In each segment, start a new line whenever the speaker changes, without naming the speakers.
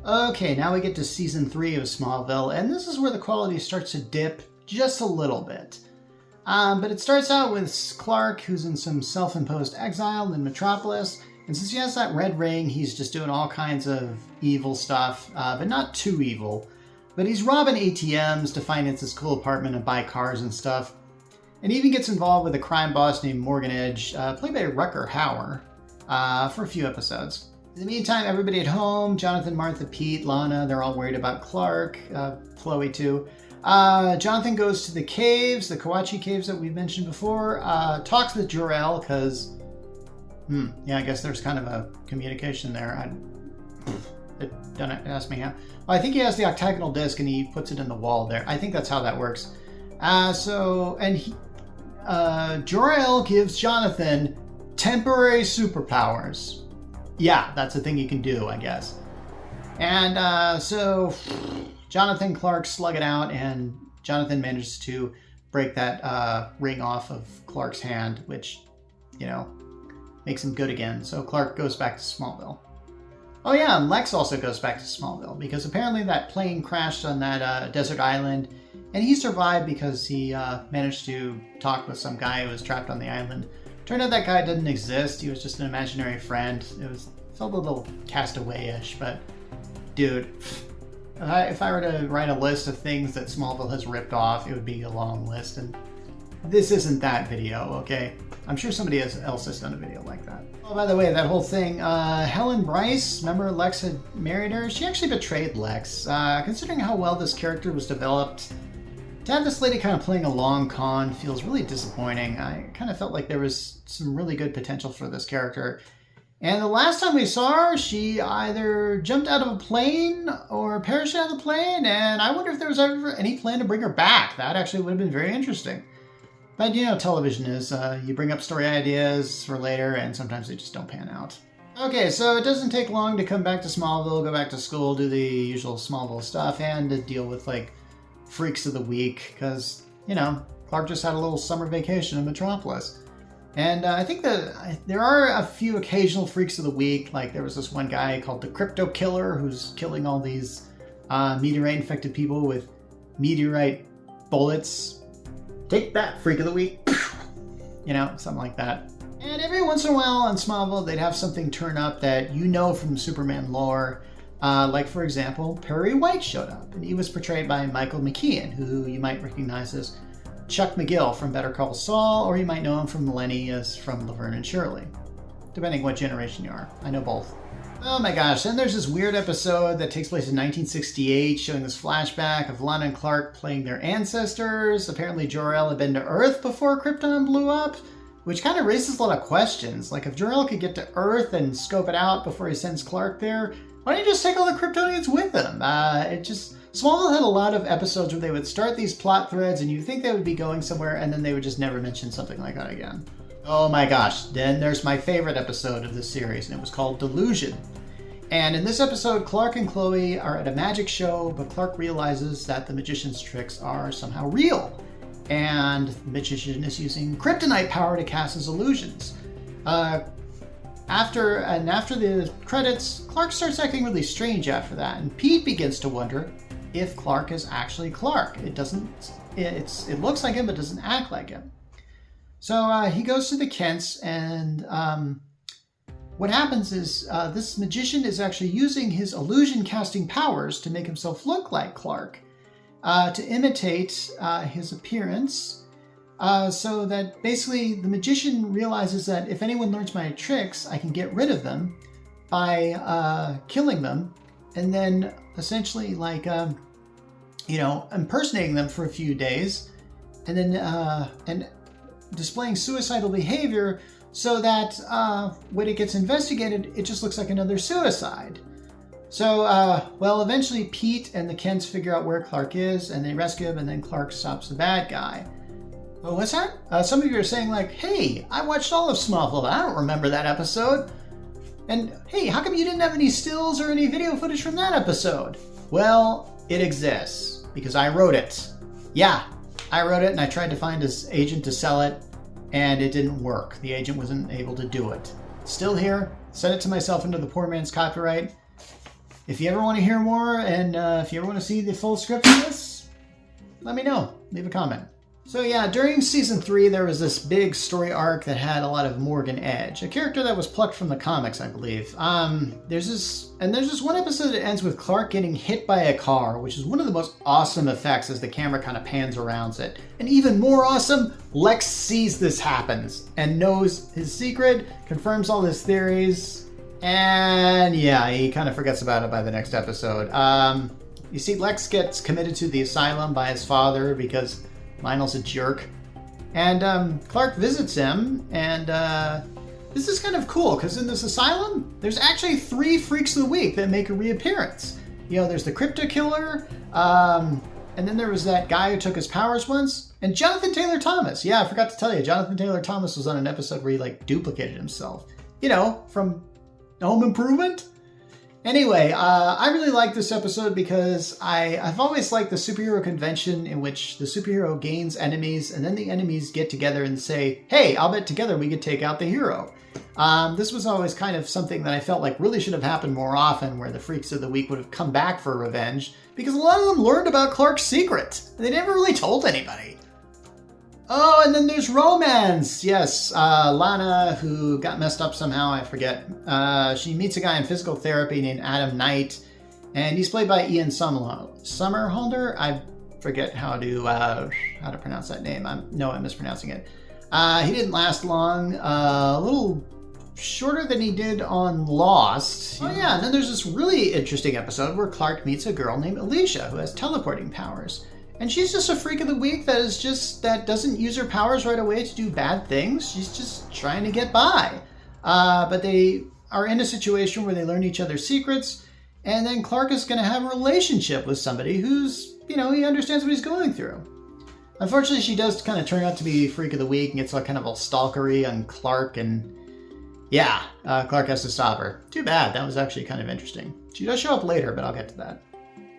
Okay, now we get to season 3 of Smallville, and this is where the quality starts to dip just a little bit. But it starts out with Clark, who's in some self-imposed exile in Metropolis, and since he has that red ring, he's just doing all kinds of evil stuff, but not too evil. But he's robbing ATMs to finance his cool apartment and buy cars and stuff. And he even gets involved with a crime boss named Morgan Edge, played by Rutger Hauer, for a few episodes. In the meantime, everybody at home, Jonathan, Martha, Pete, Lana, they're all worried about Clark, Chloe too. Jonathan goes to the caves, the Kawachi caves that we mentioned before, talks with Jor-El because, I guess there's kind of a communication there. Don't ask me how. Well, I think he has the octagonal disc and he puts it in the wall there. I think that's how that works. Jor-El gives Jonathan temporary superpowers. Yeah, that's a thing you can do, I guess. And so Jonathan, Clark slug it out, and Jonathan manages to break that ring off of Clark's hand, which, makes him good again. So Clark goes back to Smallville. Oh yeah, and Lex also goes back to Smallville, because apparently that plane crashed on that desert island, and he survived because he managed to talk with some guy who was trapped on the island. Turned out that guy didn't exist. He was just an imaginary friend. Felt a little castaway-ish, but dude, if I were to write a list of things that Smallville has ripped off, it would be a long list, and this isn't that video, okay? I'm sure somebody else has done a video like that. Oh, by the way, that whole thing, Helen Bryce, remember Lex had married her? She actually betrayed Lex. Considering how well this character was developed, to have this lady kind of playing a long con feels really disappointing. I kind of felt like there was some really good potential for this character. And the last time we saw her, she either jumped out of a plane or parachuted out of the plane, and I wonder if there was ever any plan to bring her back. That actually would have been very interesting. But television is, you bring up story ideas for later, and sometimes they just don't pan out. Okay, so it doesn't take long to come back to Smallville, go back to school, do the usual Smallville stuff, and to deal with, freaks of the week, because, Clark just had a little summer vacation in Metropolis. And I think that there are a few occasional freaks of the week, like there was this one guy called the Crypto Killer who's killing all these meteorite-infected people with meteorite bullets. Take that, freak of the week. Something like that. And every once in a while on Smallville, they'd have something turn up that from Superman lore. Like, for example, Perry White showed up, and he was portrayed by Michael McKean, who you might recognize as Chuck McGill from Better Call Saul, or you might know him from Lenny as from Laverne and Shirley, depending what generation you are. I know both. Oh my gosh, then there's this weird episode that takes place in 1968, showing this flashback of Lana and Clark playing their ancestors. Apparently Jor-El had been to Earth before Krypton blew up, which kind of raises a lot of questions. Like, if Jor-El could get to Earth and scope it out before he sends Clark there, why don't you just take all the Kryptonians with him? Smallville had a lot of episodes where they would start these plot threads and you'd think they would be going somewhere, and then they would just never mention something like that again. Oh my gosh, then there's my favorite episode of this series, and it was called Delusion. And in this episode, Clark and Chloe are at a magic show, but Clark realizes that the magician's tricks are somehow real. And the magician is using kryptonite power to cast his illusions. After the credits, Clark starts acting really strange after that, and Pete begins to wonder if Clark is actually Clark. It looks like him, but doesn't act like him. So he goes to the Kents, and what happens is this magician is actually using his illusion casting powers to make himself look like Clark, to imitate his appearance. So that basically the magician realizes that if anyone learns my tricks, I can get rid of them by killing them, and then essentially impersonating them for a few days, and then and displaying suicidal behavior so that when it gets investigated, it just looks like another suicide. So, eventually Pete and the Kents figure out where Clark is, and they rescue him, and then Clark stops the bad guy. Oh, what's that? Some of you are saying hey, I watched all of Smallville. I don't remember that episode. And hey, how come you didn't have any stills or any video footage from that episode? Well, it exists because I wrote it. Yeah, I wrote it, and I tried to find his agent to sell it, and it didn't work. The agent wasn't able to do it. Still here. Sent it to myself under the poor man's copyright. if you ever want to hear more, and if you ever want to see the full script of this, let me know. Leave a comment. So yeah, during season 3, there was this big story arc that had a lot of Morgan Edge, a character that was plucked from the comics, I believe. There's this one episode that ends with Clark getting hit by a car, which is one of the most awesome effects as the camera kind of pans around it. And even more awesome, Lex sees this happens and knows his secret, confirms all his theories, and yeah, he kind of forgets about it by the next episode. You see, Lex gets committed to the asylum by his father because Lionel's a jerk. And Clark visits him, and this is kind of cool, because in this asylum, there's actually 3 Freaks of the Week that make a reappearance. You know, there's the Crypto Killer, and then there was that guy who took his powers once, and Jonathan Taylor Thomas. Yeah, I forgot to tell you, Jonathan Taylor Thomas was on an episode where he, like, duplicated himself. You know, from Home Improvement? Anyway, I really like this episode because I've always liked the superhero convention in which the superhero gains enemies and then the enemies get together and say, hey, I'll bet together we could take out the hero. This was always kind of something that I felt like really should have happened more often, where the Freaks of the Week would have come back for revenge, because a lot of them learned about Clark's secret. They never really told anybody. Oh, and then there's romance. Yes, Lana, who got messed up somehow, I forget. She meets a guy in physical therapy named Adam Knight, and he's played by Ian Somerhalder. I forget how to pronounce that name. I'm mispronouncing it. He didn't last long. A little shorter than he did on Lost. Oh yeah, and then there's this really interesting episode where Clark meets a girl named Alicia who has teleporting powers. And she's just a Freak of the Week that doesn't use her powers right away to do bad things. She's just trying to get by. But they are in a situation where they learn each other's secrets, and then Clark is going to have a relationship with somebody who's, he understands what he's going through. Unfortunately, she does kind of turn out to be Freak of the Week and gets kind of all stalkery on Clark, and yeah, Clark has to stop her. Too bad. That was actually kind of interesting. She does show up later, but I'll get to that.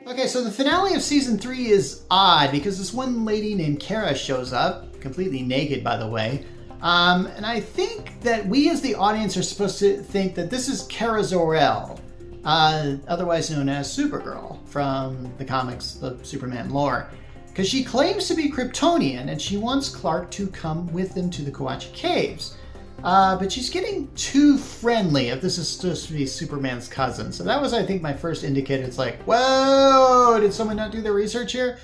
Okay, so the finale of season 3 is odd because this one lady named Kara shows up, completely naked, by the way. And I think that we as the audience are supposed to think that this is Kara Zor-El, otherwise known as Supergirl from the comics, the Superman lore. Because she claims to be Kryptonian and she wants Clark to come with them to the Kawatche Caves. But she's getting too friendly if this is supposed to be Superman's cousin. So that was, I think, my first indicator. It's like, whoa, did someone not do their research here?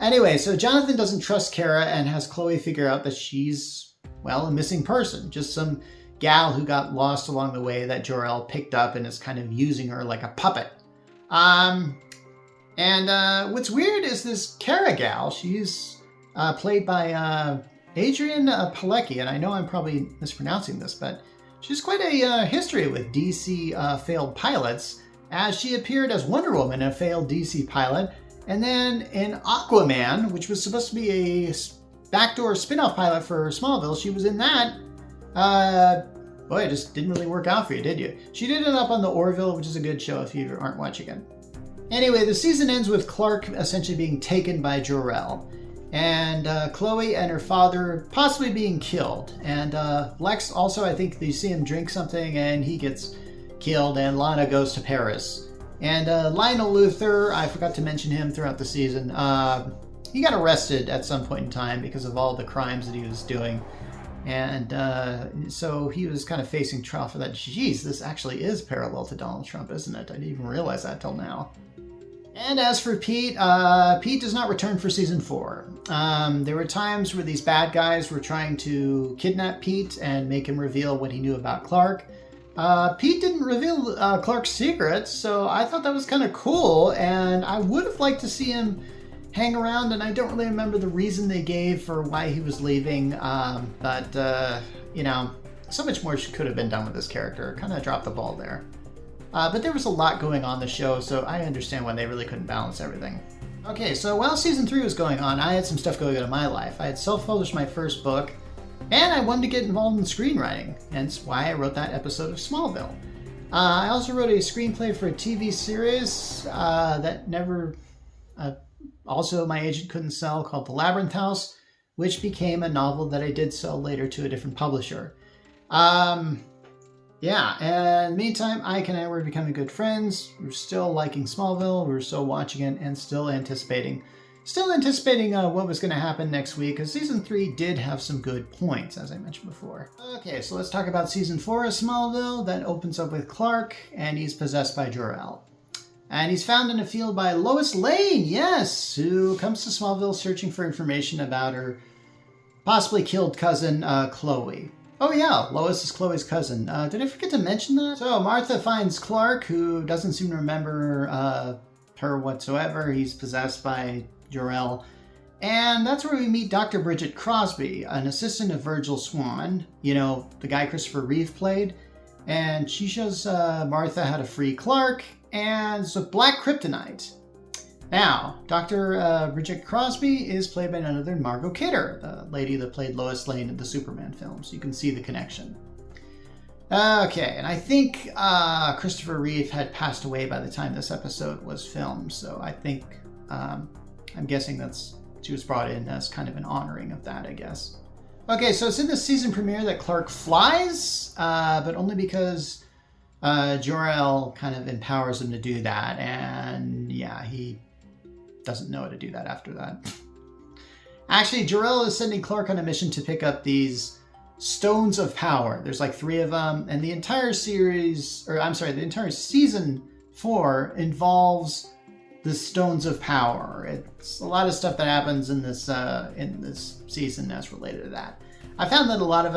Anyway, so Jonathan doesn't trust Kara and has Chloe figure out that she's, a missing person. Just some gal who got lost along the way that Jor-El picked up and is kind of using her like a puppet. And what's weird is this Kara gal. She's played by Adrian Palicki, and I know I'm probably mispronouncing this, but she's quite a history with DC failed pilots, as she appeared as Wonder Woman in a failed DC pilot, and then in Aquaman, which was supposed to be a backdoor spin-off pilot for Smallville, she was in that. Boy, it just didn't really work out for you, did you? She did end up on the Orville, which is a good show if you aren't watching it. Anyway, the season ends with Clark essentially being taken by Jor-El, and Chloe and her father possibly being killed. And Lex also, I think you see him drink something and he gets killed, and Lana goes to Paris. And Lionel Luthor, I forgot to mention him throughout the season, he got arrested at some point in time because of all the crimes that he was doing. And so he was kind of facing trial for that. Jeez, this actually is parallel to Donald Trump, isn't it? I didn't even realize that till now. And as for Pete, Pete does not return for season 4. There were times where these bad guys were trying to kidnap Pete and make him reveal what he knew about Clark. Pete didn't reveal Clark's secrets, so I thought that was kind of cool, and I would have liked to see him hang around, and I don't really remember the reason they gave for why he was leaving, but so much more could have been done with this character. Kind of dropped the ball there. But there was a lot going on the show, so I understand why they really couldn't balance everything. Okay, so while season 3 was going on, I had some stuff going on in my life. I had self-published my first book, and I wanted to get involved in screenwriting, hence why I wrote that episode of Smallville. I also wrote a screenplay for a TV series that never, also my agent couldn't sell, called The Labyrinth House, which became a novel that I did sell later to a different publisher. Yeah, and meantime, Ike and I were becoming good friends. We're still liking Smallville. We're still watching it and still anticipating what was going to happen next week, because season 3 did have some good points, as I mentioned before. Okay, so let's talk about season 4 of Smallville. That opens up with Clark, and he's possessed by Jor-El. And he's found in a field by Lois Lane, yes, who comes to Smallville searching for information about her possibly killed cousin, Chloe. Oh yeah, Lois is Chloe's cousin. Did I forget to mention that? So Martha finds Clark, who doesn't seem to remember her whatsoever. He's possessed by Jor-El. And that's where we meet Dr. Bridget Crosby, an assistant of Virgil Swan, the guy Christopher Reeve played. And she shows Martha how to free Clark, and it's a black kryptonite. Now, Dr. Bridget Crosby is played by none other than Margot Kidder, the lady that played Lois Lane in the Superman films. You can see the connection. Okay, and I think Christopher Reeve had passed away by the time this episode was filmed, so I think, I'm guessing she was brought in as kind of an honoring of that, I guess. Okay, so it's in the season premiere that Clark flies, but only because Jor-El kind of empowers him to do that, and yeah, he doesn't know how to do that after that. Actually, Jor-El is sending Clark on a mission to pick up these stones of power. There's like 3 of them, and the entire season 4 involves the stones of power. It's a lot of stuff that happens in this season that's related to that. I found that a lot of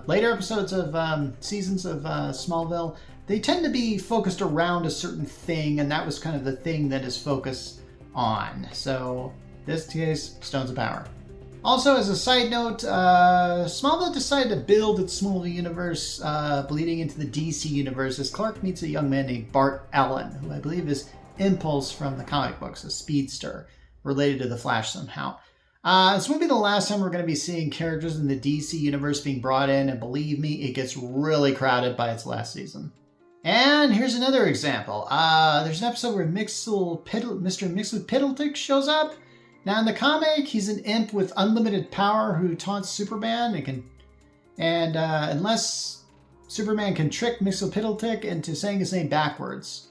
later episodes of seasons of Smallville, they tend to be focused around a certain thing, and that was kind of the thing that is focused on. So, this case, Stones of Power. Also, as a side note, Smallville decided to build its Smallville universe bleeding into the DC universe as Clark meets a young man named Bart Allen, who I believe is Impulse from the comic books, a speedster, related to the Flash somehow. This won't be the last time we're going to be seeing characters in the DC universe being brought in, and believe me, it gets really crowded by its last season. And here's another example. There's an episode where Mr. Mxyzptlk shows up. Now in the comic, he's an imp with unlimited power who taunts Superman. And unless Superman can trick Mxyzptlk into saying his name backwards.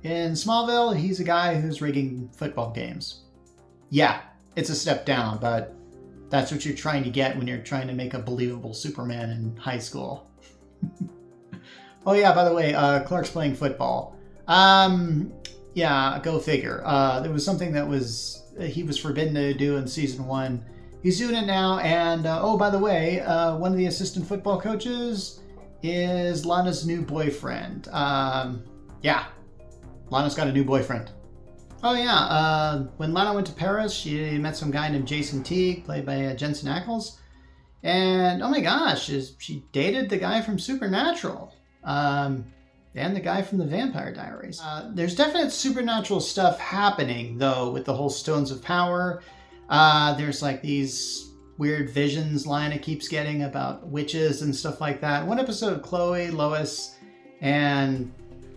In Smallville, he's a guy who's rigging football games. Yeah, it's a step down, but that's what you're trying to get when you're trying to make a believable Superman in high school. Oh yeah, by the way, Clark's playing football. Yeah, go figure. There was something that he was forbidden to do in season 1. He's doing it now, and oh, by the way, one of the assistant football coaches is Lana's new boyfriend. Yeah, Lana's got a new boyfriend. Oh yeah, when Lana went to Paris, she met some guy named Jason Teague, played by Jensen Ackles. And oh my gosh, she dated the guy from Supernatural. And the guy from the Vampire Diaries. There's definite supernatural stuff happening, though, with the whole Stones of Power. There's like these weird visions Lana keeps getting about witches and stuff like that. One episode, Chloe, Lois, and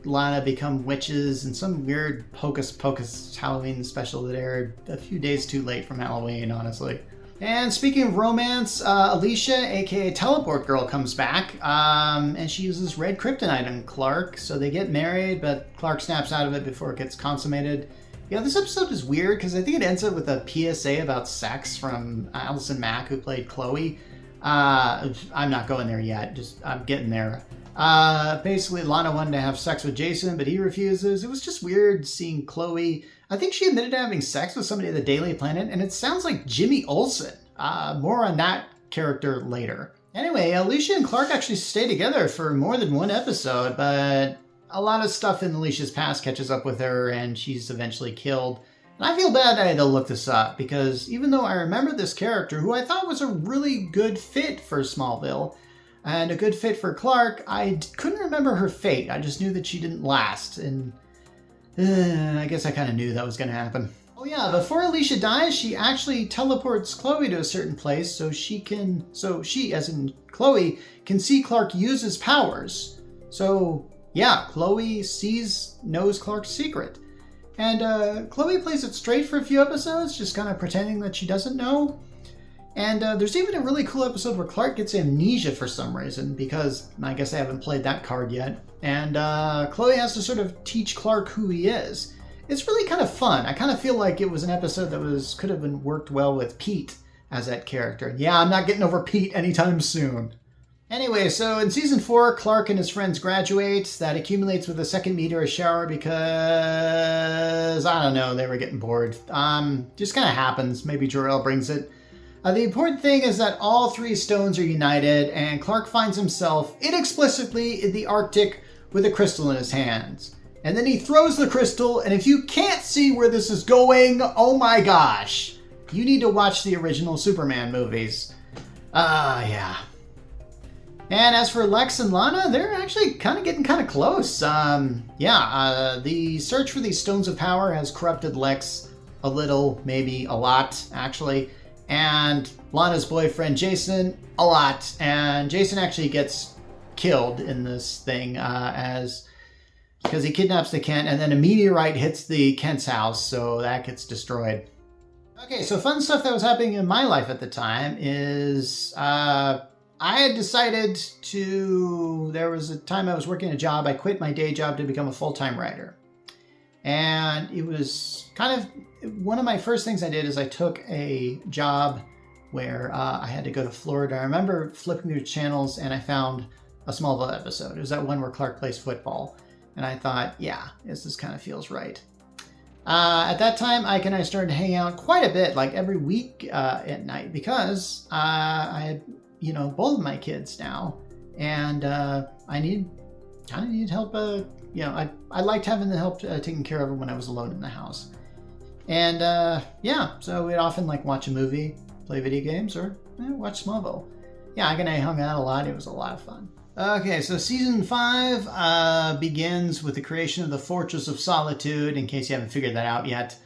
Lana become witches in some weird Hocus Pocus Halloween special that aired a few days too late from Halloween, honestly. And speaking of romance, Alicia, aka Teleport Girl, comes back, and she uses red kryptonite on Clark, so they get married, but Clark snaps out of it before it gets consummated. Yeah, this episode is weird, because I think it ends up with a PSA about sex from Allison Mack, who played Chloe. I'm not going there yet, I'm getting there. Basically, Lana wanted to have sex with Jason, but he refuses. It was just weird seeing Chloe. I think she admitted to having sex with somebody at the Daily Planet, and it sounds like Jimmy Olsen. More on that character later. Anyway, Alicia and Clark actually stay together for more than one episode, but a lot of stuff in Alicia's past catches up with her, and she's eventually killed. And I feel bad I had to look this up, because even though I remember this character, who I thought was a really good fit for Smallville, and a good fit for Clark, I couldn't remember her fate. I just knew that she didn't last, and I guess I kind of knew that was going to happen. Oh yeah, before Alicia dies, she actually teleports Chloe to a certain place so she, as in Chloe, can see Clark use his powers. So yeah, Chloe knows Clark's secret. And Chloe plays it straight for a few episodes, just kind of pretending that she doesn't know. And there's even a really cool episode where Clark gets amnesia for some reason, because I guess I haven't played that card yet. And Chloe has to sort of teach Clark who he is. It's really kind of fun. I kind of feel like it was an episode that could have been worked well with Pete as that character. Yeah, I'm not getting over Pete anytime soon. Anyway, so in season 4, Clark and his friends graduate. That accumulates with a second meteor shower because, I don't know, they were getting bored. Just kind of happens. Maybe Jor-El brings it. The important thing is that all 3 stones are united, and Clark finds himself inexplicably in the Arctic with a crystal in his hands. And then he throws the crystal, and if you can't see where this is going, oh my gosh, you need to watch the original Superman movies. Yeah. And as for Lex and Lana, they're actually getting kind of close. The search for these stones of power has corrupted Lex a little, maybe a lot, actually. And Lana's boyfriend, Jason, a lot. And Jason actually gets killed in this thing because he kidnaps the Kent, and then a meteorite hits the Kent's house, so that gets destroyed. Okay, so fun stuff that was happening in my life at the time is I had decided there was a time I was working a job. I quit my day job to become a full-time writer. And it was kind of one of my first things I did is I took a job where I had to go to Florida. I remember flipping through channels and I found a Smallville episode. It was that one where Clark plays football. And I thought, yeah, this kind of feels right. At that time, Ike and I started to hang out quite a bit, like every week at night, because I had, both of my kids now. And I needed help. I liked having the help taken care of when I was alone in the house. And so we'd often watch a movie, play video games, or watch Smallville. Yeah, Ike and I hung out a lot. It was a lot of fun. Okay, so season 5 begins with the creation of the Fortress of Solitude, in case you haven't figured that out yet.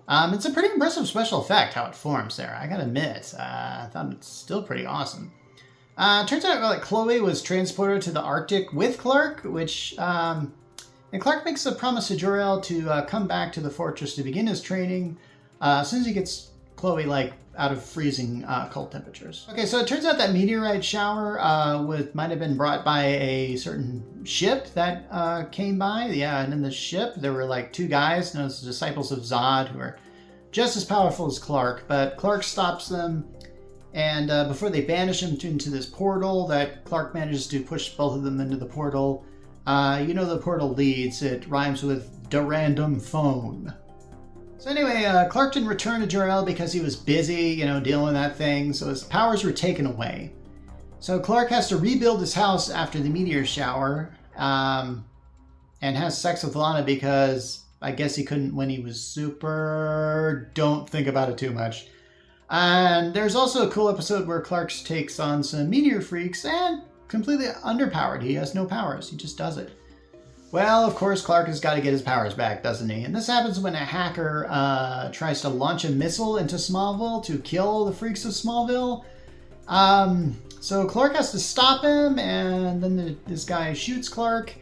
It's a pretty impressive special effect how it forms there, I gotta admit. I thought it's still pretty awesome. Turns out that Chloe was transported to the Arctic with Clark, and Clark makes a promise to Jor-El to come back to the fortress to begin his training as soon as he gets Chloe out of freezing cold temperatures. Okay, so it turns out that meteorite shower might have been brought by a certain ship that came by. Yeah, and in the ship there were 2 guys known as the Disciples of Zod who are just as powerful as Clark, but Clark stops them, and before they banish him into this portal that Clark manages to push both of them into the portal. The portal leads. It rhymes with "de-random phone." So anyway, Clark didn't return to Jor-El because he was busy, dealing with that thing, so his powers were taken away. So Clark has to rebuild his house after the meteor shower, and has sex with Lana because I guess he couldn't when he was super. Don't think about it too much. And there's also a cool episode where Clark takes on some meteor freaks and completely underpowered. He has no powers. He just does it. Well, of course, Clark has got to get his powers back, doesn't he? And this happens when a hacker tries to launch a missile into Smallville to kill the freaks of Smallville. So Clark has to stop him, and then this guy shoots Clark.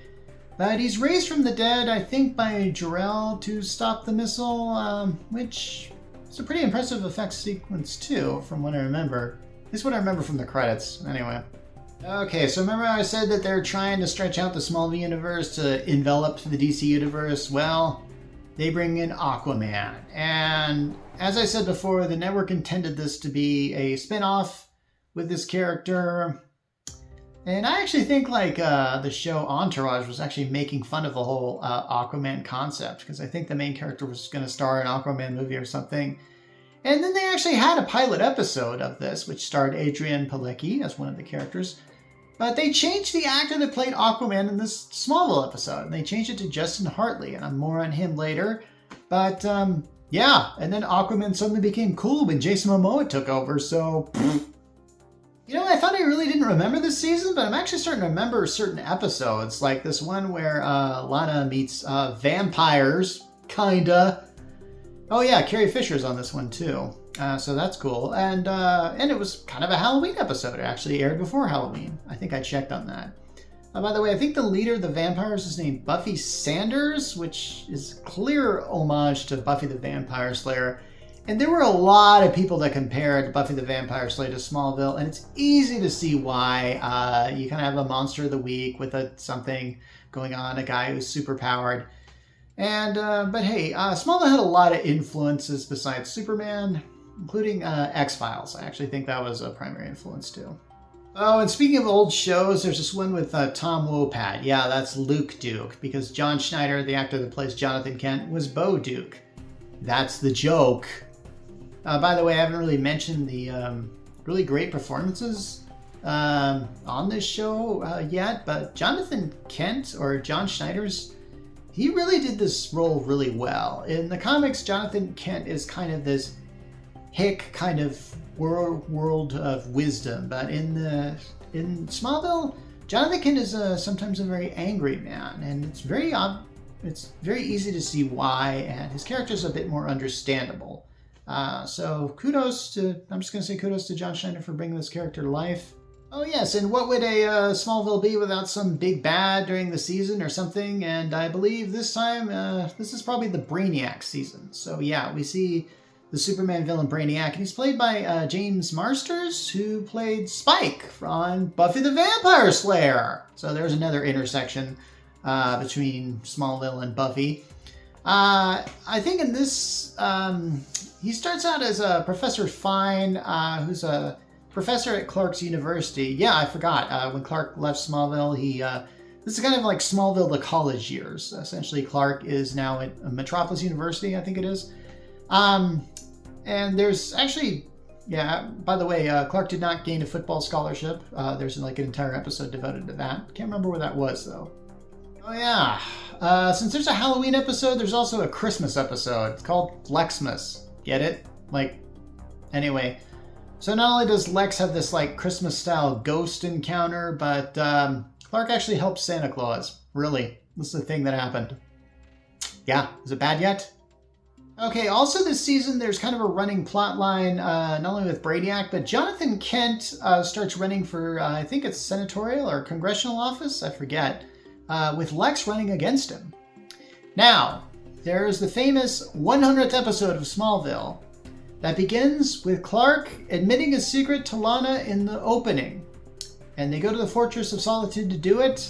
But he's raised from the dead, I think, by Jor-El to stop the missile, which is a pretty impressive effects sequence, too, from what I remember. At least what I remember from the credits, anyway. Okay, so remember how I said that they're trying to stretch out the Smallville universe to envelop the DC universe? Well, they bring in Aquaman. And as I said before, the network intended this to be a spin-off with this character. And I actually think the show Entourage was actually making fun of the whole Aquaman concept, because I think the main character was going to star in an Aquaman movie or something. And then they actually had a pilot episode of this, which starred Adrian Palicki as one of the characters. But they changed the actor that played Aquaman in this Smallville episode. And they changed it to Justin Hartley, and I'm more on him later. But, and then Aquaman suddenly became cool when Jason Momoa took over, so... I thought I really didn't remember this season, but I'm actually starting to remember certain episodes, like this one where Lana meets vampires, kinda. Oh yeah, Carrie Fisher's on this one too, so that's cool. And it was kind of a Halloween episode. It actually aired before Halloween. I think I checked on that. By the way, I think the leader of the vampires is named Buffy Sanders, which is clear homage to Buffy the Vampire Slayer. And there were a lot of people that compared Buffy the Vampire Slayer to Smallville, and it's easy to see why. You kind of have a monster of the week with something going on, a guy who's super powered. And but hey, Smallville had a lot of influences besides Superman, including X-Files. I actually think that was a primary influence too. Oh, and speaking of old shows, there's this one with Tom Wopat. Yeah, that's Luke Duke, because John Schneider, the actor that plays Jonathan Kent, was Bo Duke. That's the joke. By the way, I haven't really mentioned the really great performances on this show yet, but Jonathan Kent, or John Schneider's, he really did this role really well. In the comics, Jonathan Kent is kind of this hick kind of world of wisdom, but in Smallville, Jonathan Kent is sometimes a very angry man, and it's very easy to see why, and his character is a bit more understandable. So kudos to John Schneider for bringing this character to life. Oh yes, and what would a Smallville be without some big bad during the season or something? And I believe this time, this is probably the Brainiac season. So yeah, we see the Superman villain Brainiac, and he's played by James Marsters, who played Spike on Buffy the Vampire Slayer. So there's another intersection between Smallville and Buffy. I think in this, he starts out as Professor Fine, who's a professor at Clark's University. Yeah, I forgot. When Clark left Smallville, this is kind of like Smallville, the college years. Essentially, Clark is now at Metropolis University, I think it is. And there's actually, yeah, by the way, Clark did not gain a football scholarship. There's like an entire episode devoted to that. Can't remember where that was, though. Oh, yeah. Since there's a Halloween episode, there's also a Christmas episode. It's called Lexmas. Get it? Anyway. So not only does Lex have this, Christmas-style ghost encounter, but Clark actually helps Santa Claus. Really. This is the thing that happened. Yeah. Is it bad yet? Okay, also this season, there's kind of a running plot line, not only with Brainiac, but Jonathan Kent starts running for, I think it's senatorial or congressional office, I forget, with Lex running against him. Now, there's the famous 100th episode of Smallville that begins with Clark admitting his secret to Lana in the opening. And they go to the Fortress of Solitude to do it,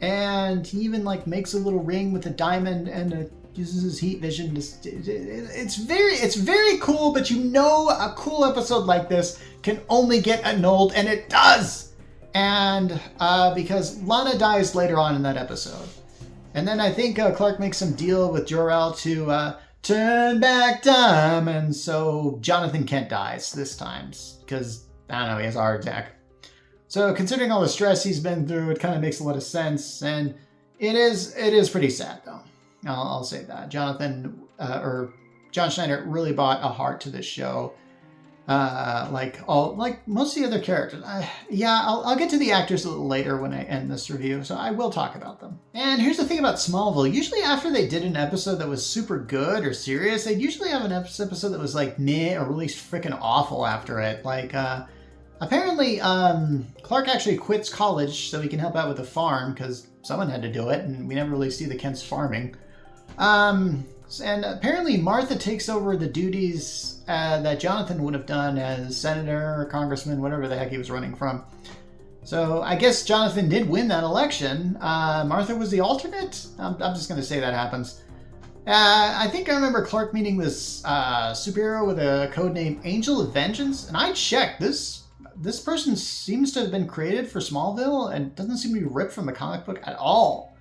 and he even makes a little ring with a diamond and uses his heat vision to... It's very cool, but a cool episode like this can only get annulled, and it does! And because Lana dies later on in that episode. And then I think Clark makes some deal with Jor-El to turn back time, and so Jonathan Kent dies this time, because, I don't know, he has a heart attack. So considering all the stress he's been through, it kind of makes a lot of sense, and it is pretty sad, though. I'll say that. John Schneider really brought a heart to this show. Like most of the other characters. I'll get to the actors a little later when I end this review, so I will talk about them. And here's the thing about Smallville. Usually after they did an episode that was super good or serious, they'd usually have an episode that was meh or really freaking awful after it. Apparently, Clark actually quits college so he can help out with the farm, because someone had to do it, and we never really see the Kents farming. And apparently Martha takes over the duties that Jonathan would have done as senator or congressman, whatever the heck he was running from. So I guess Jonathan did win that election. Martha was the alternate? I'm just going to say that happens. I think I remember Clark meeting this superhero with a code name Angel of Vengeance, and I checked. This person seems to have been created for Smallville and doesn't seem to be ripped from the comic book at all.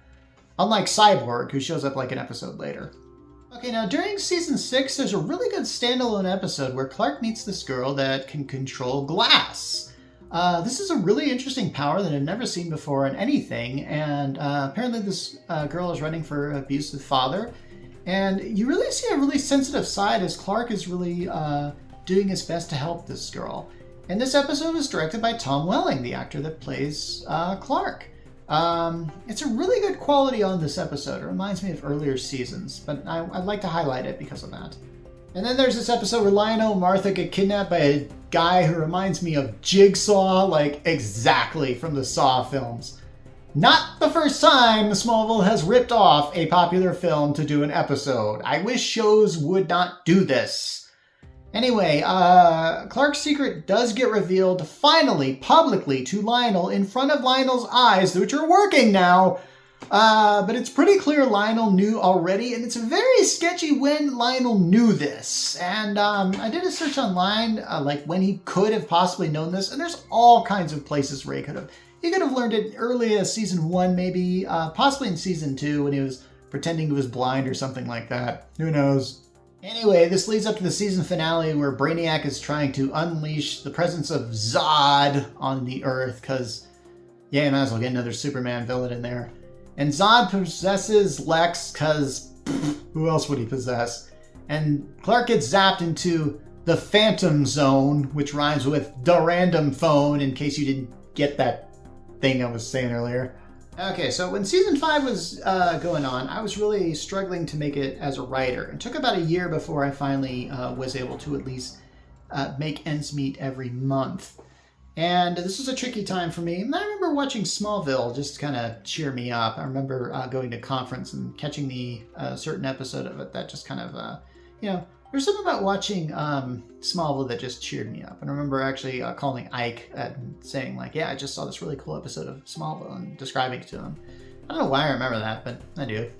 Unlike Cyborg, who shows up an episode later. Okay, now during season 6, there's a really good standalone episode where Clark meets this girl that can control glass. This is a really interesting power that I've never seen before in anything, and apparently this girl is running for abusive father. And you really see a really sensitive side as Clark is really doing his best to help this girl. And this episode was directed by Tom Welling, the actor that plays Clark. It's a really good quality on this episode. It reminds me of earlier seasons, but I'd like to highlight it because of that. And then there's this episode where Lionel and Martha get kidnapped by a guy who reminds me of Jigsaw, exactly from the Saw films. Not the first time Smallville has ripped off a popular film to do an episode. I wish shows would not do this. Anyway, Clark's secret does get revealed finally, publicly, to Lionel in front of Lionel's eyes, which are working now. But it's pretty clear Lionel knew already, and it's very sketchy when Lionel knew this. And I did a search online, like when he could have possibly known this, and there's all kinds of places where he could have. He could have learned it early as season 1, maybe, possibly in season 2 when he was pretending he was blind or something like that. Who knows? Anyway, this leads up to the season finale where Brainiac is trying to unleash the presence of Zod on the Earth, because, yeah, you might as well get another Superman villain in there. And Zod possesses Lex, because who else would he possess? And Clark gets zapped into the Phantom Zone, which rhymes with the random phone, in case you didn't get that thing I was saying earlier. Okay, so when season 5 was going on, I was really struggling to make it as a writer. It took about a year before I finally was able to at least make ends meet every month. And this was a tricky time for me. And I remember watching Smallville just to kind of cheer me up. I remember going to conference and catching the certain episode of it that just kind of, there's something about watching Smallville that just cheered me up. And I remember actually calling Ike and saying, like, yeah, I just saw this really cool episode of Smallville and describing it to him. I don't know why I remember that, but I do.